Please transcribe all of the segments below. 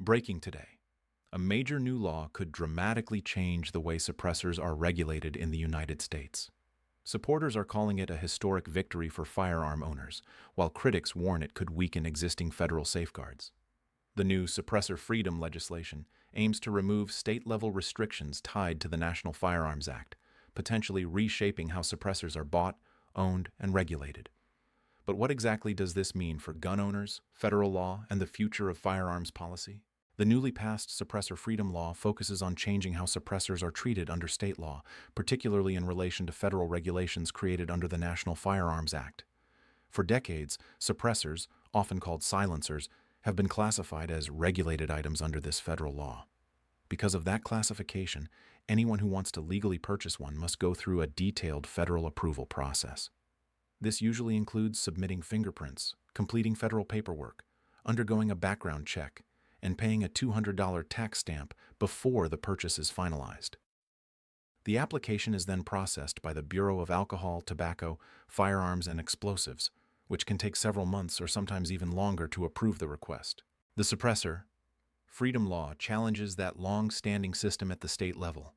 Breaking today. A major new law could dramatically change the way suppressors are regulated in the United States. Supporters are calling it a historic victory for firearm owners, while critics warn it could weaken existing federal safeguards. The new suppressor freedom legislation aims to remove state-level restrictions tied to the National Firearms Act, potentially reshaping how suppressors are bought, owned, and regulated. But what exactly does this mean for gun owners, federal law, and the future of firearms policy? The newly passed suppressor freedom law focuses on changing how suppressors are treated under state law, particularly in relation to federal regulations created under the National Firearms Act. For decades, suppressors, often called silencers, have been classified as regulated items under this federal law. Because of that classification, anyone who wants to legally purchase one must go through a detailed federal approval process. This usually includes submitting fingerprints, completing federal paperwork, undergoing a background check, and paying a $200 tax stamp before the purchase is finalized. The application is then processed by the Bureau of Alcohol, Tobacco, Firearms, and Explosives, which can take several months or sometimes even longer to approve the request. The suppressor freedom law challenges that long-standing system at the state level.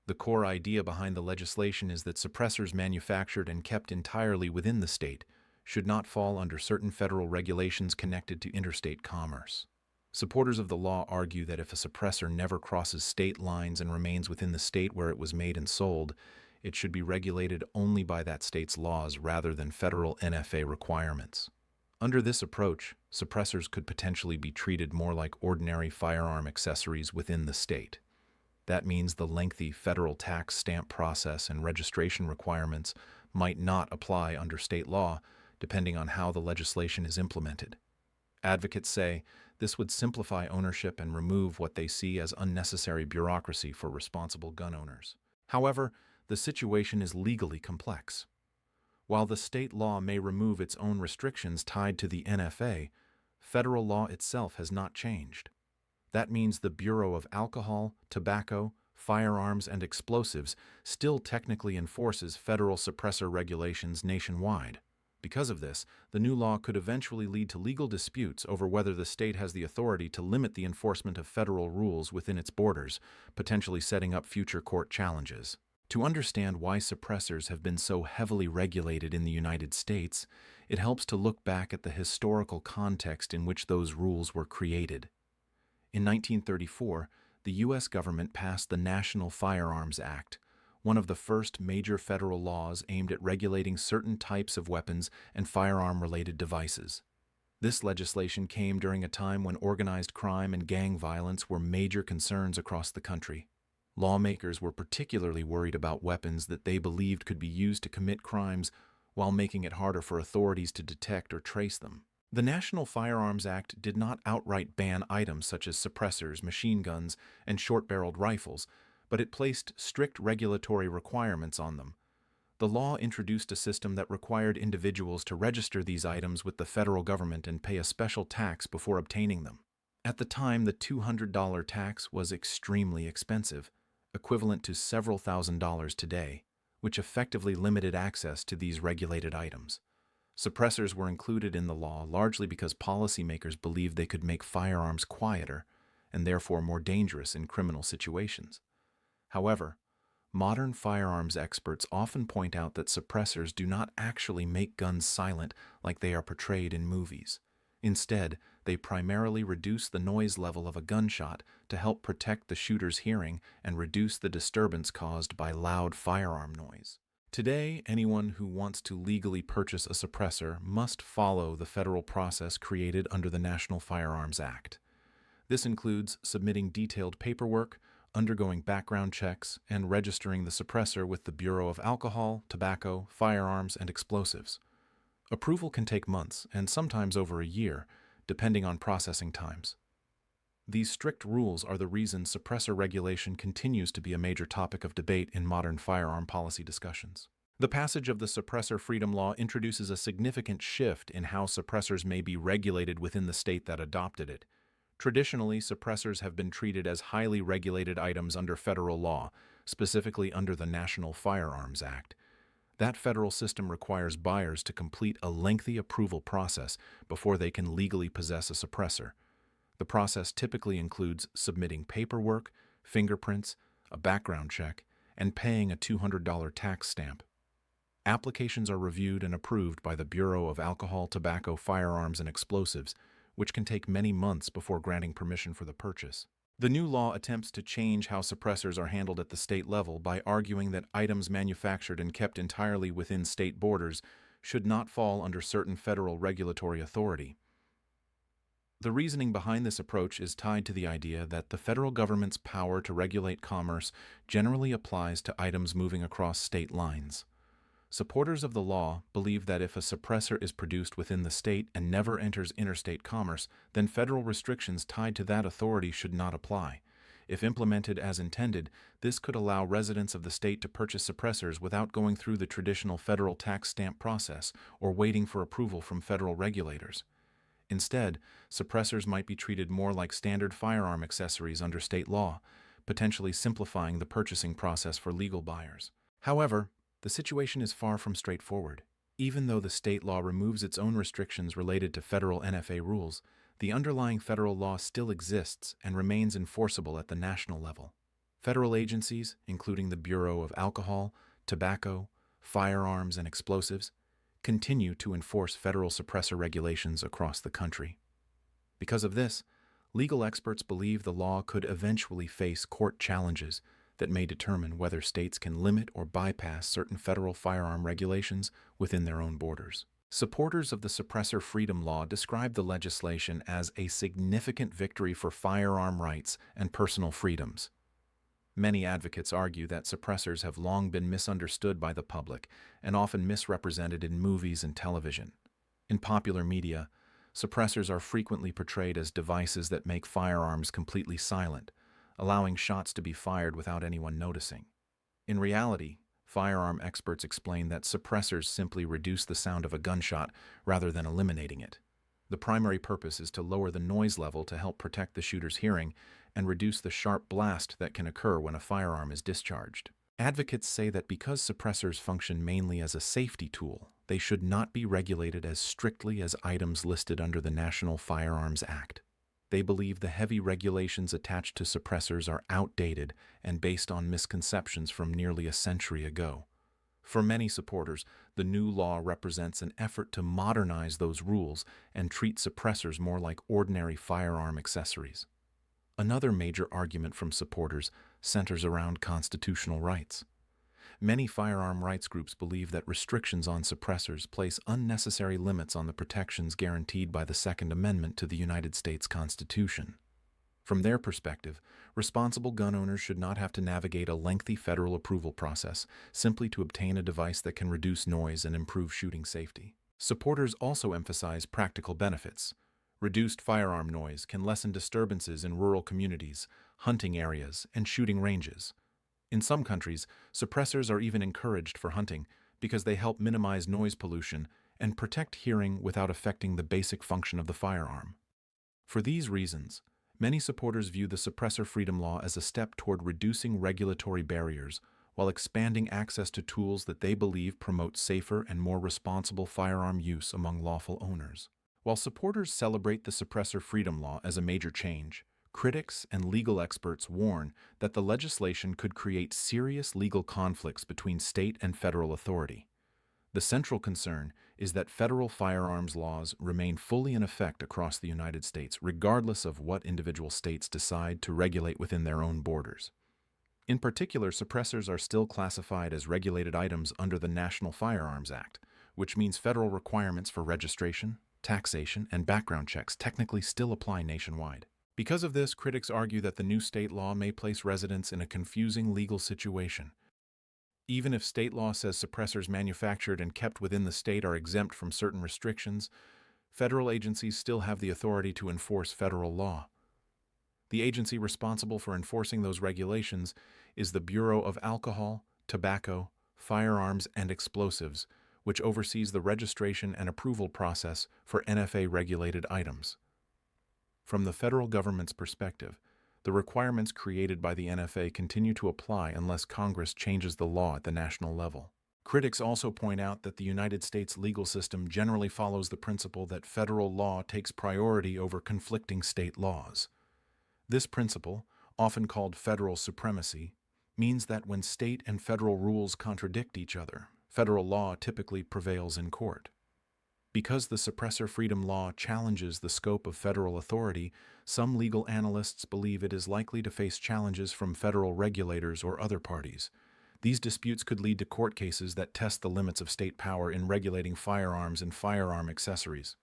The core idea behind the legislation is that suppressors manufactured and kept entirely within the state should not fall under certain federal regulations connected to interstate commerce. Supporters of the law argue that if a suppressor never crosses state lines and remains within the state where it was made and sold, it should be regulated only by that state's laws rather than federal NFA requirements. Under this approach, suppressors could potentially be treated more like ordinary firearm accessories within the state. That means the lengthy federal tax stamp process and registration requirements might not apply under state law, depending on how the legislation is implemented. Advocates say this would simplify ownership and remove what they see as unnecessary bureaucracy for responsible gun owners. However, the situation is legally complex. While the state law may remove its own restrictions tied to the NFA, federal law itself has not changed. That means the Bureau of Alcohol, Tobacco, Firearms, and Explosives still technically enforces federal suppressor regulations nationwide. Because of this, the new law could eventually lead to legal disputes over whether the state has the authority to limit the enforcement of federal rules within its borders, potentially setting up future court challenges. To understand why suppressors have been so heavily regulated in the United States, it helps to look back at the historical context in which those rules were created. In 1934, the U.S. government passed the National Firearms Act, one of the first major federal laws aimed at regulating certain types of weapons and firearm-related devices. This legislation came during a time when organized crime and gang violence were major concerns across the country. Lawmakers were particularly worried about weapons that they believed could be used to commit crimes while making it harder for authorities to detect or trace them. The National Firearms Act did not outright ban items such as suppressors, machine guns, and short-barreled rifles, but it placed strict regulatory requirements on them. The law introduced a system that required individuals to register these items with the federal government and pay a special tax before obtaining them. At the time, the $200 tax was extremely expensive, equivalent to several $1,000s today, which effectively limited access to these regulated items. Suppressors were included in the law largely because policymakers believed they could make firearms quieter and therefore more dangerous in criminal situations. However, modern firearms experts often point out that suppressors do not actually make guns silent like they are portrayed in movies. Instead, they primarily reduce the noise level of a gunshot to help protect the shooter's hearing and reduce the disturbance caused by loud firearm noise. Today, anyone who wants to legally purchase a suppressor must follow the federal process created under the National Firearms Act. This includes submitting detailed paperwork, undergoing background checks, and registering the suppressor with the Bureau of Alcohol, Tobacco, Firearms, and Explosives. Approval can take months and sometimes over a year, depending on processing times. These strict rules are the reason suppressor regulation continues to be a major topic of debate in modern firearm policy discussions. The passage of the Suppressor Freedom Law introduces a significant shift in how suppressors may be regulated within the state that adopted it. Traditionally, suppressors have been treated as highly regulated items under federal law, specifically under the National Firearms Act. That federal system requires buyers to complete a lengthy approval process before they can legally possess a suppressor. The process typically includes submitting paperwork, fingerprints, a background check, and paying a $200 tax stamp. Applications are reviewed and approved by the Bureau of Alcohol, Tobacco, Firearms, and Explosives, which can take many months before granting permission for the purchase. The new law attempts to change how suppressors are handled at the state level by arguing that items manufactured and kept entirely within state borders should not fall under certain federal regulatory authority. The reasoning behind this approach is tied to the idea that the federal government's power to regulate commerce generally applies to items moving across state lines. Supporters of the law believe that if a suppressor is produced within the state and never enters interstate commerce, then federal restrictions tied to that authority should not apply. If implemented as intended, this could allow residents of the state to purchase suppressors without going through the traditional federal tax stamp process or waiting for approval from federal regulators. Instead, suppressors might be treated more like standard firearm accessories under state law, potentially simplifying the purchasing process for legal buyers. However, the situation is far from straightforward. Even though the state law removes its own restrictions related to federal NFA rules, the underlying federal law still exists and remains enforceable at the national level. Federal agencies, including the Bureau of Alcohol, Tobacco, Firearms, and Explosives, continue to enforce federal suppressor regulations across the country. Because of this, legal experts believe the law could eventually face court challenges that may determine whether states can limit or bypass certain federal firearm regulations within their own borders. Supporters of the Suppressor Freedom Law describe the legislation as a significant victory for firearm rights and personal freedoms. Many advocates argue that suppressors have long been misunderstood by the public and often misrepresented in movies and television. In popular media, suppressors are frequently portrayed as devices that make firearms completely silent, allowing shots to be fired without anyone noticing. In reality, firearm experts explain that suppressors simply reduce the sound of a gunshot rather than eliminating it. The primary purpose is to lower the noise level to help protect the shooter's hearing and reduce the sharp blast that can occur when a firearm is discharged. Advocates say that because suppressors function mainly as a safety tool, they should not be regulated as strictly as items listed under the National Firearms Act. They believe the heavy regulations attached to suppressors are outdated and based on misconceptions from nearly a century ago. For many supporters, the new law represents an effort to modernize those rules and treat suppressors more like ordinary firearm accessories. Another major argument from supporters centers around constitutional rights. Many firearm rights groups believe that restrictions on suppressors place unnecessary limits on the protections guaranteed by the Second Amendment to the United States Constitution. From their perspective, responsible gun owners should not have to navigate a lengthy federal approval process simply to obtain a device that can reduce noise and improve shooting safety. Supporters also emphasize practical benefits. Reduced firearm noise can lessen disturbances in rural communities, hunting areas, and shooting ranges. In some countries, suppressors are even encouraged for hunting because they help minimize noise pollution and protect hearing without affecting the basic function of the firearm. For these reasons, many supporters view the Suppressor Freedom Law as a step toward reducing regulatory barriers while expanding access to tools that they believe promote safer and more responsible firearm use among lawful owners. While supporters celebrate the Suppressor Freedom Law as a major change, critics and legal experts warn that the legislation could create serious legal conflicts between state and federal authority. The central concern is that federal firearms laws remain fully in effect across the United States, regardless of what individual states decide to regulate within their own borders. In particular, suppressors are still classified as regulated items under the National Firearms Act, which means federal requirements for registration, taxation, and background checks technically still apply nationwide. Because of this, critics argue that the new state law may place residents in a confusing legal situation. Even if state law says suppressors manufactured and kept within the state are exempt from certain restrictions, federal agencies still have the authority to enforce federal law. The agency responsible for enforcing those regulations is the Bureau of Alcohol, Tobacco, Firearms, and Explosives, which oversees the registration and approval process for NFA-regulated items. From the federal government's perspective, the requirements created by the NFA continue to apply unless Congress changes the law at the national level. Critics also point out that the United States legal system generally follows the principle that federal law takes priority over conflicting state laws. This principle, often called federal supremacy, means that when state and federal rules contradict each other, federal law typically prevails in court. Because the suppressor freedom law challenges the scope of federal authority, some legal analysts believe it is likely to face challenges from federal regulators or other parties. These disputes could lead to court cases that test the limits of state power in regulating firearms and firearm accessories.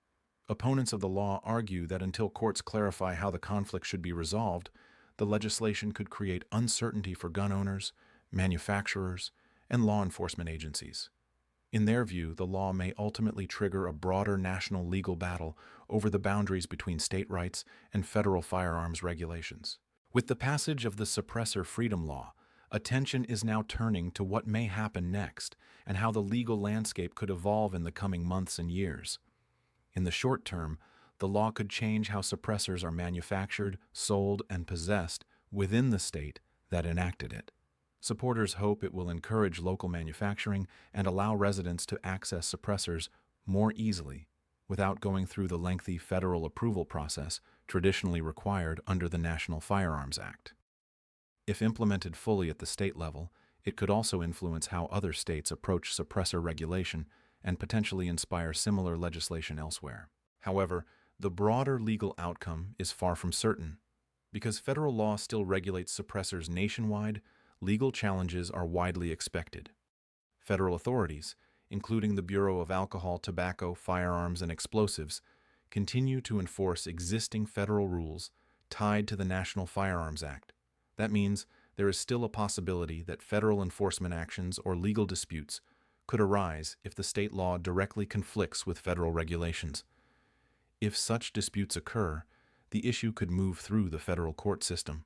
Opponents of the law argue that until courts clarify how the conflict should be resolved, the legislation could create uncertainty for gun owners, manufacturers, and law enforcement agencies. In their view, the law may ultimately trigger a broader national legal battle over the boundaries between state rights and federal firearms regulations. With the passage of the Suppressor Freedom Law, attention is now turning to what may happen next and how the legal landscape could evolve in the coming months and years. In the short term, the law could change how suppressors are manufactured, sold, and possessed within the state that enacted it. Supporters hope it will encourage local manufacturing and allow residents to access suppressors more easily without going through the lengthy federal approval process traditionally required under the National Firearms Act. If implemented fully at the state level, it could also influence how other states approach suppressor regulation and potentially inspire similar legislation elsewhere. However, the broader legal outcome is far from certain. Because federal law still regulates suppressors nationwide, legal challenges are widely expected. Federal authorities, including the Bureau of Alcohol, Tobacco, Firearms, and Explosives, continue to enforce existing federal rules tied to the National Firearms Act. That means there is still a possibility that federal enforcement actions or legal disputes could arise if the state law directly conflicts with federal regulations. If such disputes occur, the issue could move through the federal court system.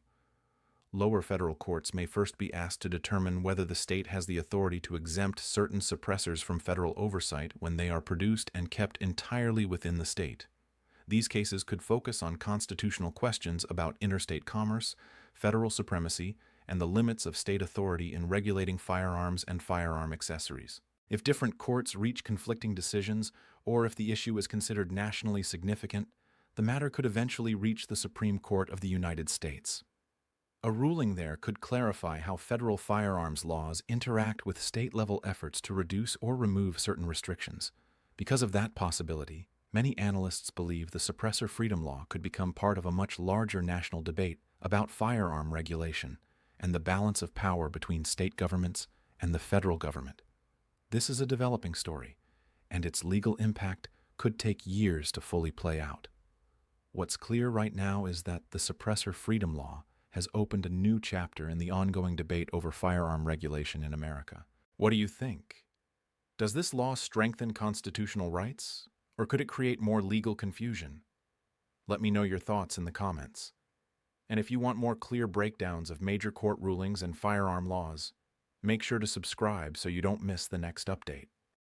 Lower federal courts may first be asked to determine whether the state has the authority to exempt certain suppressors from federal oversight when they are produced and kept entirely within the state. These cases could focus on constitutional questions about interstate commerce, federal supremacy, and the limits of state authority in regulating firearms and firearm accessories. If different courts reach conflicting decisions, or if the issue is considered nationally significant, the matter could eventually reach the Supreme Court of the United States. A ruling there could clarify how federal firearms laws interact with state-level efforts to reduce or remove certain restrictions. Because of that possibility, many analysts believe the Suppressor Freedom Law could become part of a much larger national debate about firearm regulation and the balance of power between state governments and the federal government. This is a developing story, and its legal impact could take years to fully play out. What's clear right now is that the Suppressor Freedom Law has opened a new chapter in the ongoing debate over firearm regulation in America. What do you think? Does this law strengthen constitutional rights, or could it create more legal confusion? Let me know your thoughts in the comments. And if you want more clear breakdowns of major court rulings and firearm laws, make sure to subscribe so you don't miss the next update.